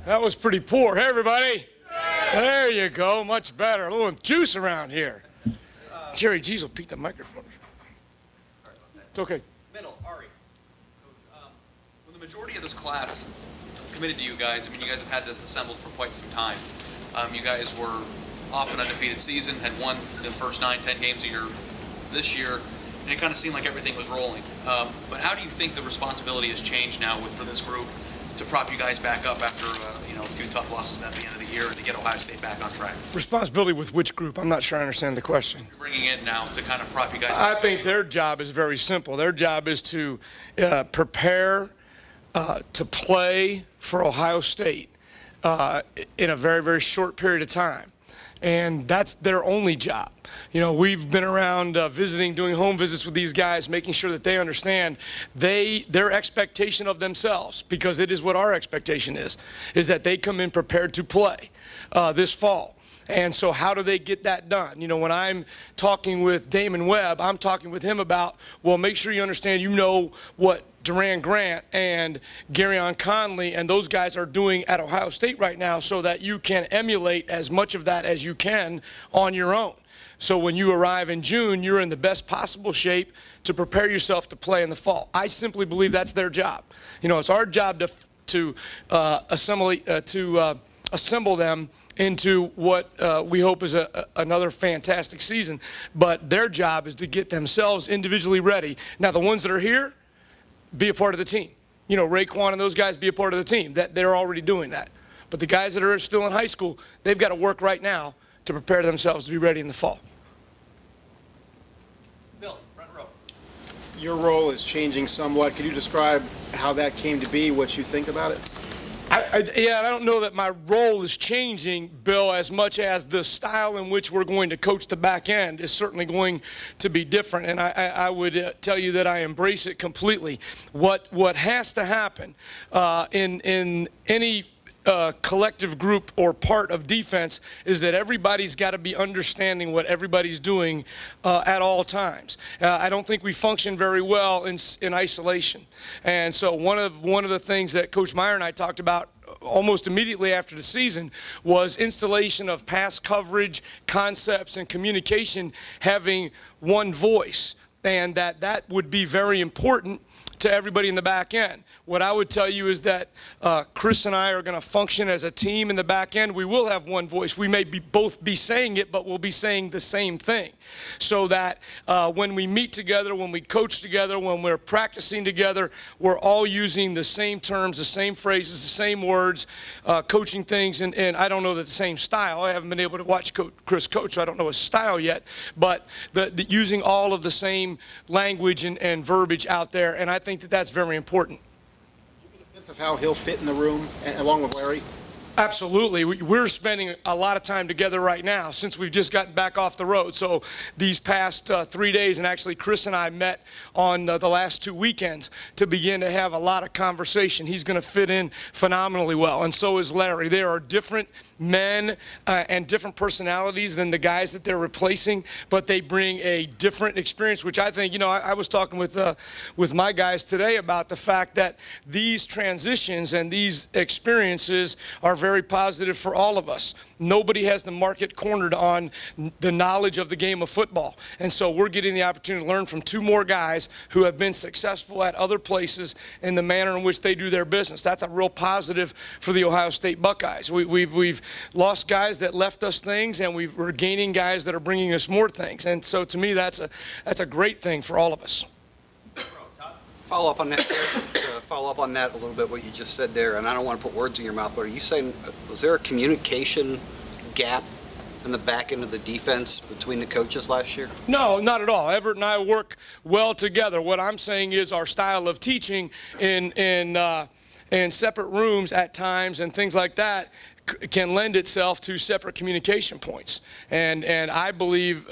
That was pretty poor. Hey, everybody. There you go. Much better. A little juice around here. Kerry, geez, will peek the microphone. It's okay. Middle, Ari. When the majority of this class committed to you guys, I mean, you guys have had this assembled for quite some time. You guys were off an undefeated season, had won the first 9-10 games of this year, and it kind of seemed like everything was rolling. But how do you think the responsibility has changed now for this group to prop you guys back up after a few tough losses at the end of the year and to get Ohio State back on track? Responsibility with which group? I'm not sure I understand the question. You're bringing in now to kind of prop you guys I back think their job is very simple. Their job is to prepare to play for Ohio State in a very, very short period of time. And that's their only job. You know, we've been around visiting, doing home visits with these guys, making sure that they understand their expectation of themselves, because it is what our expectation is that they come in prepared to play this fall. And so how do they get that done? You know, when I'm talking with Damon Webb, I'm talking with him about, well, make sure you understand, you know what Duran Grant and Garyon Conley and those guys are doing at Ohio State right now, so that you can emulate as much of that as you can on your own. So when you arrive in June, you're in the best possible shape to prepare yourself to play in the fall. I simply believe that's their job. You know, it's our job to assemble them into what we hope is another fantastic season. But their job is to get themselves individually ready. Now, the ones that are here, be a part of the team. You know, Raekwon and those guys, be a part of the team. They're already doing that. But the guys that are still in high school, they've got to work right now to prepare themselves to be ready in the fall. Bill, front row. Your role is changing somewhat. Could you describe how that came to be, what you think about it? I don't know that my role is changing, Bill, as much as the style in which we're going to coach the back end is certainly going to be different. And I would tell you that I embrace it completely. What has to happen in any collective group or part of defense is that everybody's got to be understanding what everybody's doing at all times. I don't think we function very well in isolation. And so one of the things that Coach Meyer and I talked about almost immediately after the season was installation of pass coverage, concepts, and communication having one voice, and that would be very important to everybody in the back end. What I would tell you is that Chris and I are going to function as a team in the back end. We will have one voice. We may both be saying it, but we'll be saying the same thing. So that when we meet together, when we coach together, when we're practicing together, we're all using the same terms, the same phrases, the same words, coaching things, and I don't know the same style. I haven't been able to watch Chris coach, so I don't know his style yet, but using all of the same language and verbiage out there, and I think that that's very important. Do you get a sense of how he'll fit in the room, along with Larry? Absolutely. We're spending a lot of time together right now since we've just gotten back off the road. So these past 3 days, and actually Chris and I met on the last 2 weekends to begin to have a lot of conversation. He's going to fit in phenomenally well, and so is Larry. There are different men and different personalities than the guys that they're replacing, but they bring a different experience, which I think, you know, I was talking with my guys today about the fact that these transitions and these experiences are very positive for all of us. Nobody has the market cornered on the knowledge of the game of football. And so we're getting the opportunity to learn from 2 more guys who have been successful at other places in the manner in which they do their business. That's a real positive for the Ohio State Buckeyes. We've lost guys that left us things, and we're gaining guys that are bringing us more things. And so to me, that's a great thing for all of us. Follow up on that. Follow up on that a little bit, what you just said there, and I don't want to put words in your mouth, but are you saying, was there a communication gap in the back end of the defense between the coaches last year? No, not at all. Everett and I work well together. What I'm saying is our style of teaching in separate rooms at times and things like that can lend itself to separate communication points. And I believe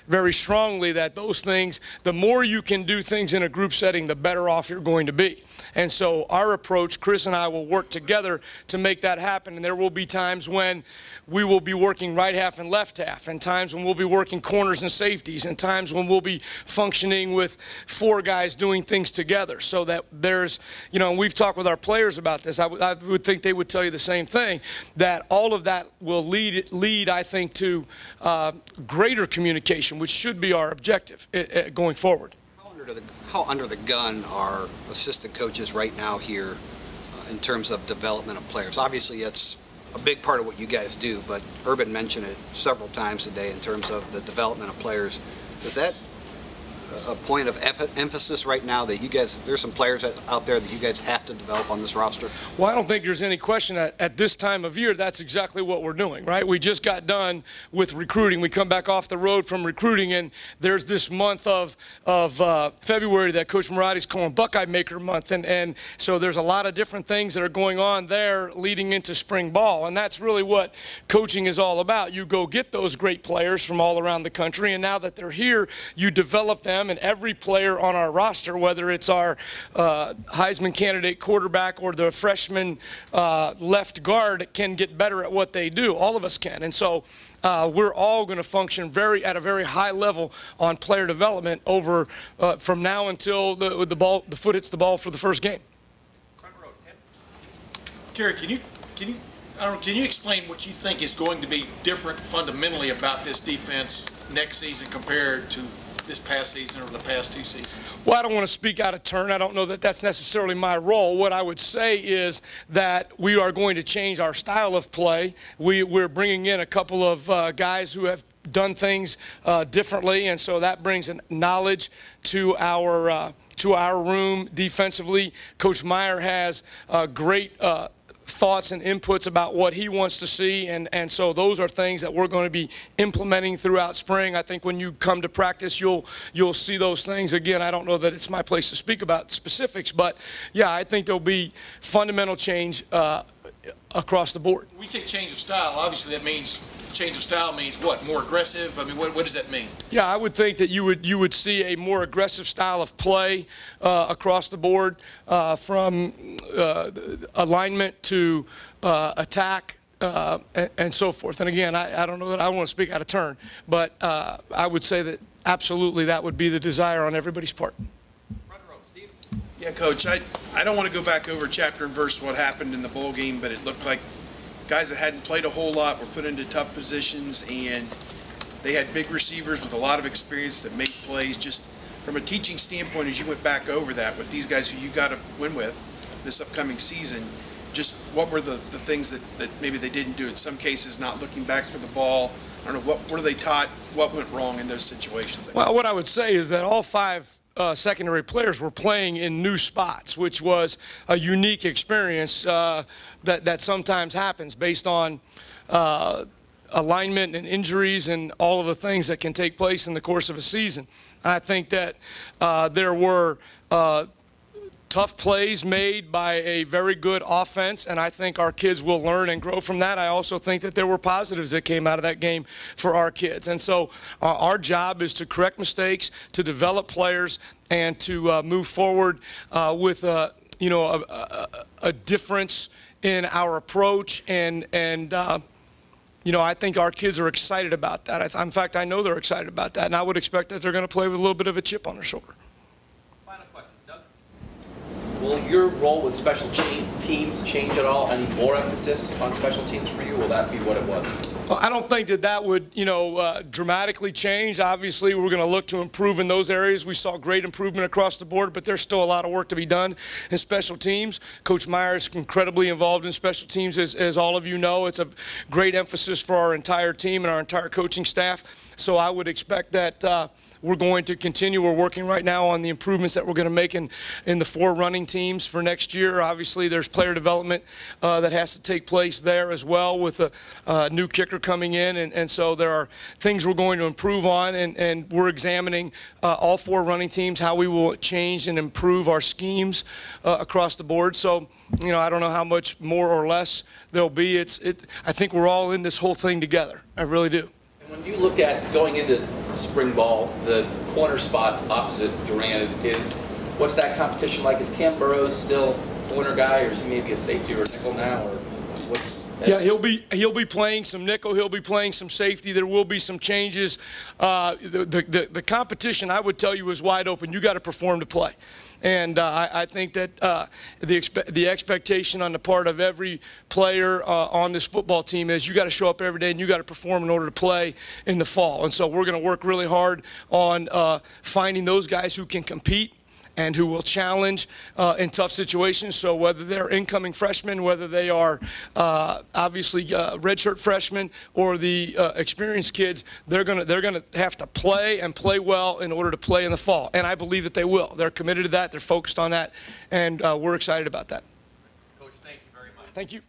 very strongly that those things, the more you can do things in a group setting, the better off you're going to be. And so our approach, Chris and I will work together to make that happen. And there will be times when we will be working right half and left half, and times when we'll be working corners and safeties, and times when we'll be functioning with 4 guys doing things together, so that there's, you know, and we've talked with our players about this. I would think they would tell you the same thing, that all of that will lead I think, to greater communication, which should be our objective going forward. How under the gun are assistant coaches right now here in terms of development of players? Obviously, it's a big part of what you guys do, but Urban mentioned it several times today in terms of the development of players. Is that a point of emphasis right now that you guys, there's some players out there that you guys have to develop on this roster? Well, I don't think there's any question that at this time of year, that's exactly what we're doing, right? We just got done with recruiting. We come back off the road from recruiting, and there's this month of February that Coach Maratti's calling Buckeye Maker Month, and so there's a lot of different things that are going on there leading into spring ball, and that's really what coaching is all about. You go get those great players from all around the country, and now that they're here, you develop them. And every player on our roster, whether it's our Heisman candidate quarterback or the freshman left guard, can get better at what they do. All of us can. And so we're all going to function at a very high level on player development over from now until the foot hits the ball for the first game. Kerry, can you explain what you think is going to be different fundamentally about this defense next season compared to this past season or the past 2 seasons? Well, I don't want to speak out of turn. I don't know that that's necessarily my role. What I would say is that we are going to change our style of play. We're bringing in a couple of guys who have done things differently, and so that brings knowledge to our room defensively. Coach Meyer has great thoughts and inputs about what he wants to see, and so those are things that we're going to be implementing throughout spring. I think when you come to practice, you'll see those things. Again, I don't know that it's my place to speak about specifics, but yeah, I think there'll be fundamental change across the board. When we say change of style, obviously that means change of style means what? More aggressive? I mean, what does that mean? Yeah, I would think that you would see a more aggressive style of play across the board, from alignment to attack and so forth. And again, I don't know that I want to speak out of turn, but I would say that absolutely that would be the desire on everybody's part. Yeah, Coach, I don't want to go back over chapter and verse what happened in the bowl game, but it looked like guys that hadn't played a whole lot were put into tough positions, and they had big receivers with a lot of experience that made plays. Just from a teaching standpoint, as you went back over that with these guys who you got to win with this upcoming season, just what were the things that maybe they didn't do? In some cases, not looking back for the ball. I don't know, what were they taught? What went wrong in those situations? Well, what I would say is that all 5 secondary players were playing in new spots, which was a unique experience that sometimes happens based on alignment and injuries and all of the things that can take place in the course of a season. I think that there were tough plays made by a very good offense, and I think our kids will learn and grow from that. I also think that there were positives that came out of that game for our kids. And so our job is to correct mistakes, to develop players, and to move forward with a difference in our approach. And I think our kids are excited about that. In fact, I know they're excited about that, and I would expect that they're going to play with a little bit of a chip on their shoulder. Will your role with special teams change at all? Any more emphasis on special teams for you? Will that be what it was? Well, I don't think that would, dramatically change. Obviously, we're going to look to improve in those areas. We saw great improvement across the board, but there's still a lot of work to be done in special teams. Coach Meyer is incredibly involved in special teams, as all of you know. It's a great emphasis for our entire team and our entire coaching staff. So I would expect that we're going to continue. We're working right now on the improvements that we're going to make in the 4 running teams for next year. Obviously, there's player development development that has to take place there as well, with a new kicker coming in, and so there are things we're going to improve on, and we're examining all 4 running teams, how we will change and improve our schemes across the board. So, you know, I don't know how much more or less there'll be. I think we're all in this whole thing together. I really do. And when you look at going into spring ball, the corner spot opposite Duran is what's that competition like? Is Cam Burrows still corner guy, or is he maybe a safety or a nickel now, or what's? Yeah, he'll be playing some nickel. He'll be playing some safety. There will be some changes. The competition, I would tell you, is wide open. You got to perform to play. And I think that the expectation on the part of every player on this football team is you got to show up every day and you got to perform in order to play in the fall. And so we're going to work really hard on finding those guys who can compete and who will challenge in tough situations. So whether they're incoming freshmen, whether they are obviously redshirt freshmen, or the experienced kids, they're gonna have to play and play well in order to play in the fall. And I believe that they will. They're committed to that. They're focused on that, and we're excited about that. Coach, thank you very much. Thank you.